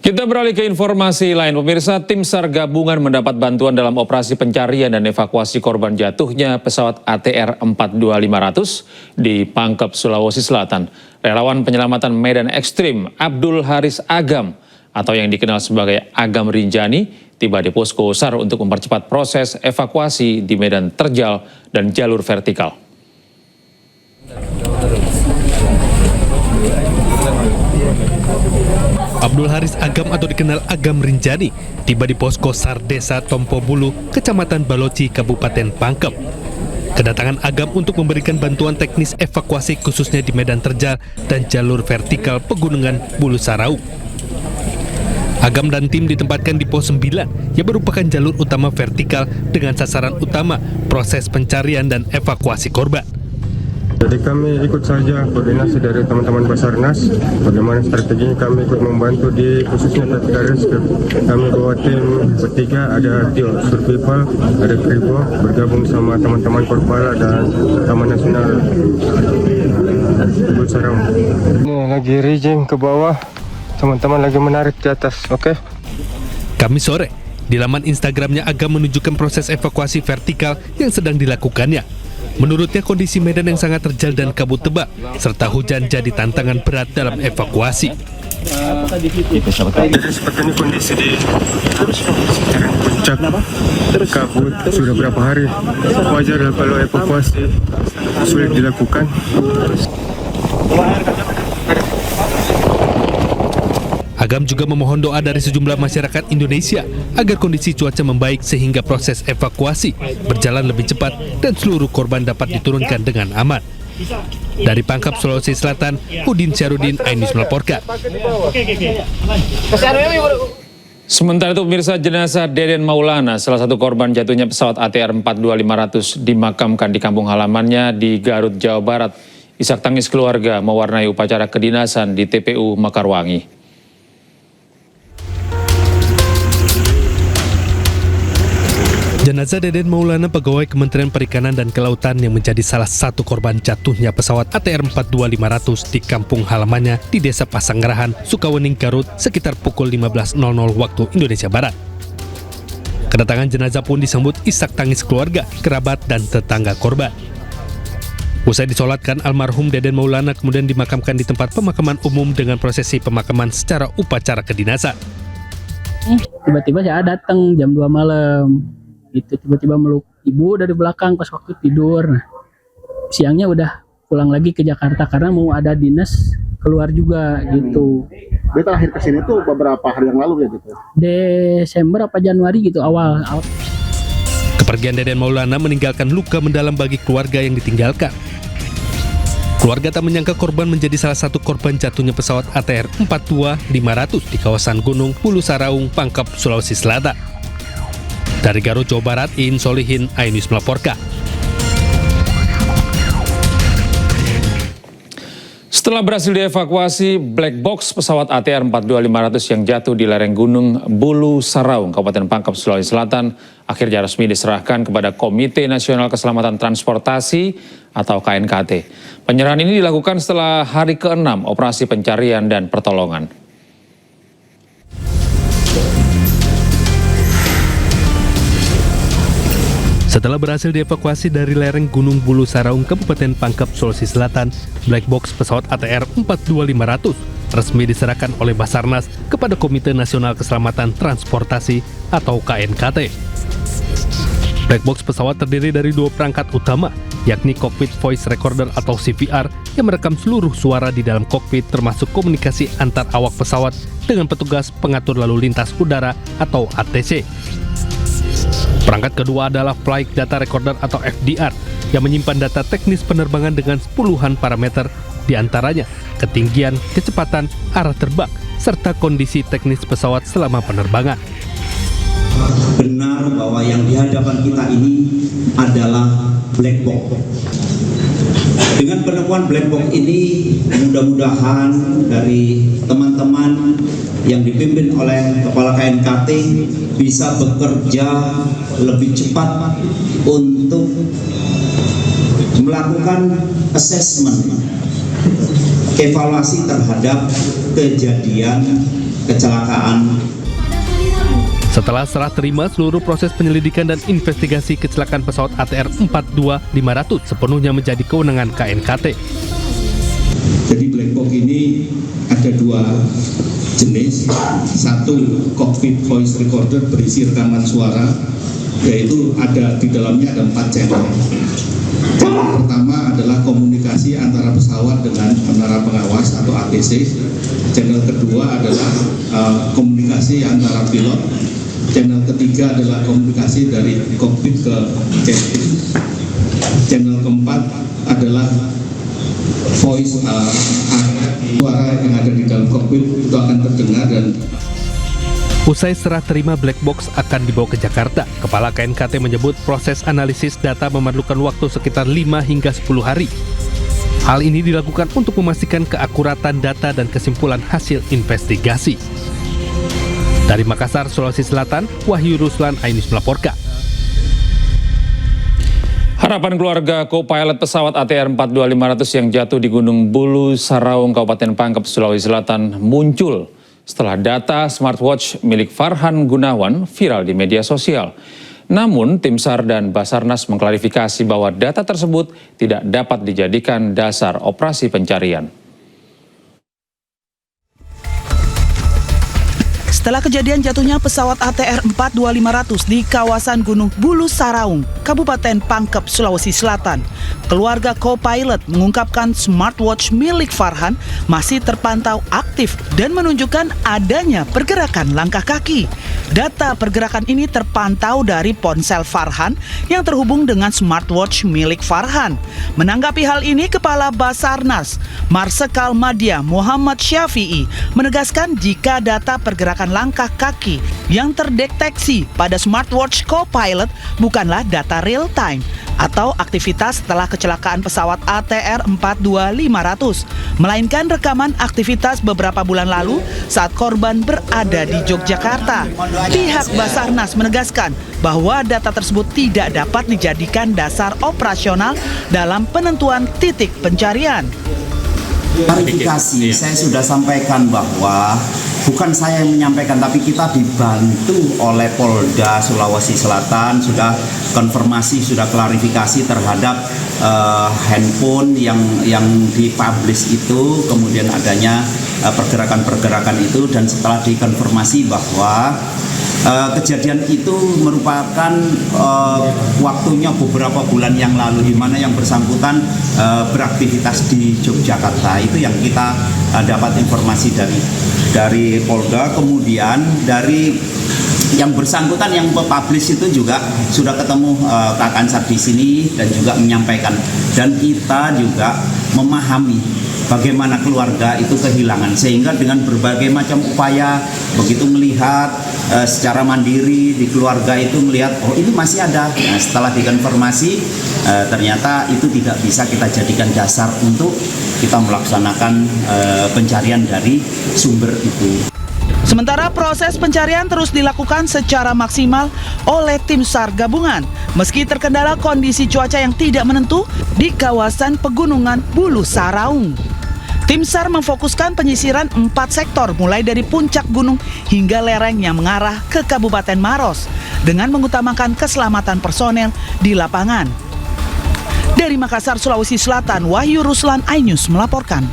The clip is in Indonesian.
Kita beralih ke informasi lain. Pemirsa, tim SAR gabungan mendapat bantuan dalam operasi pencarian dan evakuasi korban jatuhnya pesawat ATR 42500 di Pangkep, Sulawesi Selatan. Relawan penyelamatan medan ekstrim Abdul Haris Agam atau yang dikenal sebagai Agam Rinjani tiba di posko SAR untuk mempercepat proses evakuasi di medan terjal dan jalur vertikal. Abdul Haris Agam atau dikenal Agam Rinjani tiba di posko SAR Desa Tompobulu, Kecamatan Baloci, Kabupaten Pangkep. Kedatangan Agam untuk memberikan bantuan teknis evakuasi khususnya di medan terjal dan jalur vertikal Pegunungan Bulu Saraung. Agam dan tim ditempatkan di pos 9 yang merupakan jalur utama vertikal dengan sasaran utama proses pencarian dan evakuasi korban. Jadi kami ikut saja koordinasi dari teman-teman Basarnas, bagaimana strateginya kami ikut membantu di khususnya vertikal rescue. Kami bawa tim bertiga, ada Tio Survival, ada Kribo, bergabung sama teman-teman Korpala dan Taman Nasional Bulu Saraung. Ini lagi rigging ke bawah, teman-teman lagi menarik di atas, oke? Kamis sore, di laman Instagramnya Agam menunjukkan proses evakuasi vertikal yang sedang dilakukannya. Menurutnya kondisi medan yang sangat terjal dan kabut tebal, serta hujan jadi tantangan berat dalam evakuasi. Jadi seperti ini kondisi di sekitaran puncak, kabut sudah berapa hari. Wajar kalau evakuasi sulit dilakukan. Agam juga memohon doa dari sejumlah masyarakat Indonesia agar kondisi cuaca membaik sehingga proses evakuasi berjalan lebih cepat dan seluruh korban dapat diturunkan dengan aman. Dari Pangkep, Sulawesi Selatan, Udin Syarudin, iNews melaporkan. Sementara itu pemirsa, jenazah Deden Maulana, salah satu korban jatuhnya pesawat ATR 42500 dimakamkan di kampung halamannya di Garut, Jawa Barat. Isak tangis keluarga mewarnai upacara kedinasan di TPU Mekarwangi. Jenazah Deden Maulana, pegawai Kementerian Perikanan dan Kelautan yang menjadi salah satu korban jatuhnya pesawat ATR 42500 di kampung halamannya di Desa Pasanggerahan, Sukawening, Garut sekitar pukul 15.00 waktu Indonesia Barat. Kedatangan jenazah pun disambut isak tangis keluarga, kerabat, dan tetangga korban. Usai disolatkan, almarhum Deden Maulana kemudian dimakamkan di tempat pemakaman umum dengan prosesi pemakaman secara upacara kedinasan. Tiba-tiba saya datang jam 2 malam. Itu tiba-tiba meluk ibu dari belakang pas waktu tidur. Nah, siangnya udah pulang lagi ke Jakarta karena mau ada dinas keluar juga gitu. Dia terakhir kesini tuh beberapa hari yang lalu ya gitu? Desember apa Januari gitu awal. Kepergian Deden Maulana meninggalkan luka mendalam bagi keluarga yang ditinggalkan. Keluarga tak menyangka korban menjadi salah satu korban jatuhnya pesawat ATR 42500 di kawasan Gunung Bulu Saraung, Pangkep, Sulawesi Selatan. Dari Garut, Jawa Barat, Iin Solihin, iNews melaporkan. Setelah berhasil dievakuasi, black box pesawat ATR 42500 yang jatuh di lereng Gunung Bulu Saraung, Kabupaten Pangkep, Sulawesi Selatan, akhirnya resmi diserahkan kepada Komite Nasional Keselamatan Transportasi atau KNKT. Penyerahan ini dilakukan setelah hari ke-6 operasi pencarian dan pertolongan. Setelah berhasil dievakuasi dari lereng Gunung Bulu Saraung, Kabupaten Pangkep, Sulawesi Selatan, black box pesawat ATR 42500 resmi diserahkan oleh Basarnas kepada Komite Nasional Keselamatan Transportasi atau KNKT. Black box pesawat terdiri dari 2 perangkat utama, yakni Cockpit Voice Recorder atau CVR yang merekam seluruh suara di dalam kokpit termasuk komunikasi antar awak pesawat dengan petugas pengatur lalu lintas udara atau ATC. Perangkat kedua adalah Flight Data Recorder atau FDR yang menyimpan data teknis penerbangan dengan puluhan parameter, diantaranya ketinggian, kecepatan, arah terbang, serta kondisi teknis pesawat selama penerbangan. Benar bahwa yang di hadapan kita ini adalah black box. Dengan penemuan black box ini, mudah-mudahan dari teman-teman yang dipimpin oleh Kepala KNKT bisa bekerja lebih cepat untuk melakukan assessment, evaluasi terhadap kejadian kecelakaan Setelah serah terima seluruh proses penyelidikan dan investigasi kecelakaan pesawat ATR 42500 sepenuhnya menjadi kewenangan KNKT. Jadi black box ini ada dua jenis. Satu, cockpit voice recorder berisi rekaman suara, yaitu ada di dalamnya ada 4 channel. Channel pertama adalah komunikasi antara pesawat dengan menara pengawas atau ATC. Channel kedua adalah komunikasi antara pilot. Channel ketiga adalah komunikasi dari kokpit ke cabin. Channel keempat adalah voice suara yang ada di dalam kokpit itu akan terdengar. Dan Usai serah terima black box akan dibawa ke Jakarta, Kepala KNKT menyebut proses analisis data memerlukan waktu sekitar 5 hingga 10 hari. Hal ini dilakukan untuk memastikan keakuratan data dan kesimpulan hasil investigasi. Dari Makassar, Sulawesi Selatan, Wahyu Ruslan Ainus melaporkan. Harapan keluarga co-pilot pesawat ATR 42500 yang jatuh di Gunung Bulu, Saraung, Kabupaten Pangkep, Sulawesi Selatan muncul setelah data smartwatch milik Farhan Gunawan viral di media sosial. Namun, Tim SAR dan Basarnas mengklarifikasi bahwa data tersebut tidak dapat dijadikan dasar operasi pencarian. Setelah kejadian jatuhnya pesawat ATR 42500 di kawasan Gunung Bulu Saraung, Kabupaten Pangkep, Sulawesi Selatan, keluarga co-pilot mengungkapkan smartwatch milik Farhan masih terpantau aktif dan menunjukkan adanya pergerakan langkah kaki. Data pergerakan ini terpantau dari ponsel Farhan yang terhubung dengan smartwatch milik Farhan. Menanggapi hal ini, Kepala Basarnas, Marsikal Madya Muhammad Syafi'i, menegaskan jika data pergerakan langkah kaki yang terdeteksi pada smartwatch co-pilot bukanlah data real time atau aktivitas setelah kecelakaan pesawat ATR 42500, melainkan rekaman aktivitas beberapa bulan lalu saat korban berada di Yogyakarta. Pihak Basarnas menegaskan bahwa data tersebut tidak dapat dijadikan dasar operasional dalam penentuan titik pencarian. klarifikasi, saya sudah sampaikan bahwa bukan saya yang menyampaikan, tapi kita dibantu oleh Polda Sulawesi Selatan, sudah konfirmasi, sudah klarifikasi terhadap handphone yang dipublish itu, kemudian adanya pergerakan-pergerakan itu, dan setelah dikonfirmasi bahwa kejadian itu merupakan waktunya beberapa bulan yang lalu, di mana yang bersangkutan beraktivitas di Yogyakarta. Itu yang kita dapat informasi dari Polda. Kemudian dari yang bersangkutan yang publish itu juga sudah ketemu Kak Ansar di sini dan juga menyampaikan, dan kita juga memahami bagaimana keluarga itu kehilangan, sehingga dengan berbagai macam upaya, begitu melihat secara mandiri di keluarga itu melihat, oh ini masih ada. Nah, setelah dikonfirmasi ternyata itu tidak bisa kita jadikan dasar untuk kita melaksanakan pencarian dari sumber itu. Sementara proses pencarian terus dilakukan secara maksimal oleh tim SAR gabungan meski terkendala kondisi cuaca yang tidak menentu di kawasan pegunungan Bulu Saraung. Tim SAR memfokuskan penyisiran 4 sektor mulai dari puncak gunung hingga lereng yang mengarah ke Kabupaten Maros dengan mengutamakan keselamatan personel di lapangan. Dari Makassar, Sulawesi Selatan, Wahyu Ruslan iNews melaporkan.